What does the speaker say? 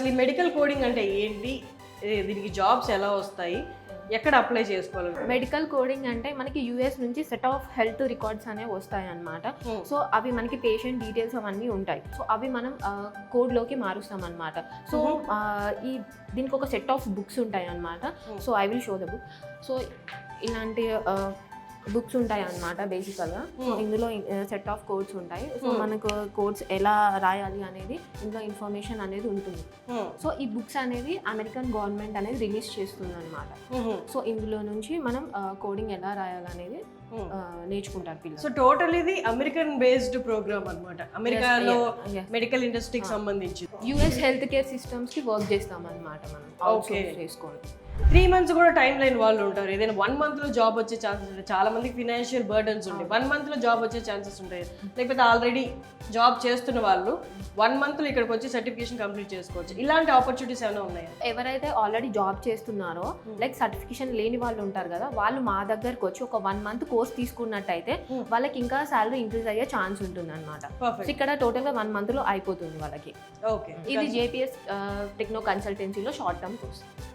అసలు ఈ medical coding అంటే ఏంటి, దీనికి జాబ్స్ ఎలా వస్తాయి, ఎక్కడ అప్లై చేసుకోవాలి? మెడికల్ కోడింగ్ అంటే మనకి యూఎస్ నుంచి సెట్ ఆఫ్ హెల్త్ రికార్డ్స్ అనేవి వస్తాయి అన్నమాట. సో అవి మనకి పేషెంట్ డీటెయిల్స్ అవన్నీ ఉంటాయి. సో అవి మనం కోడ్లోకి మారుస్తాం అనమాట. సో ఈ దీనికి ఒక సెట్ ఆఫ్ బుక్స్ ఉంటాయి అన్నమాట. So I will show the book. So ఇలాంటి బుక్స్ ఉంటాయి అన్నమాట బేసికల్గా. సో ఇందులో సెట్ ఆఫ్ కోడ్స్ ఉంటాయి. సో మనకు కోడ్స్ ఎలా రాయాలి అనేది ఇందులో ఇన్ఫర్మేషన్ అనేది ఉంటుంది. సో ఈ బుక్స్ అనేవి అమెరికన్ గవర్నమెంట్ అనేది రిలీజ్ చేస్తుంది అనమాట. సో ఇందులో నుంచి మనం కోడింగ్ ఎలా రాయాలనేది నేర్చుకుంటారు పిల్లలు. సో టోటల్ ఇది అమెరికన్ బేస్డ్ ప్రోగ్రామ్ అన్నమాట. అమెరికాలో మెడికల్ ఇండస్ట్రీకి సంబంధించి యూఎస్ హెల్త్ కేర్ సిస్టమ్స్ కి వర్క్ చేస్తాం అన్నమాట మనం. ఓకే, చేసుకోండి. 3 months కూడా టైం లైన్ వాళ్ళు ఉంటారు. ఏదైనా 1 month లో జాబ్ వచ్చే ఛాన్సెస్ ఉంటాయి. చాలా మందికి ఫినాన్షియల్ బర్డన్స్ ఉంటాయి. 1 month లో జాబ్ వచ్చే ఛాన్సెస్ ఉంటాయి. లేకపోతే ఆల్రెడీ జాబ్ చేస్తున్న వాళ్ళు 1 month లో ఇక్కడికి వచ్చి సర్టిఫికేషన్ కంప్లీట్ చేసుకోవచ్చు. ఇలాంటి ఆపర్చునిటీస్ ఏమైనా ఉన్నాయా? ఎవరైతే ఆల్రెడీ జాబ్ చేస్తున్నారో లైక్ సర్టిఫికేషన్ లేని వాళ్ళు ఉంటారు కదా, వాళ్ళు మా దగ్గరకు వచ్చి ఒక 1 month కోర్స్ తీసుకున్నట్టయితే వాళ్ళకి ఇంకా సాలరీ ఇంక్రీజ్ అయ్యే ఛాన్స్ ఉంటుంది అనమాట. ఇక్కడ టోటల్ గా 1 month లో అయిపోతుంది వాళ్ళకి. ఓకే, ఇది జేపీఎస్ టెక్నో కన్సల్టెన్సీలో షార్ట్ టర్మ్ కోర్స్.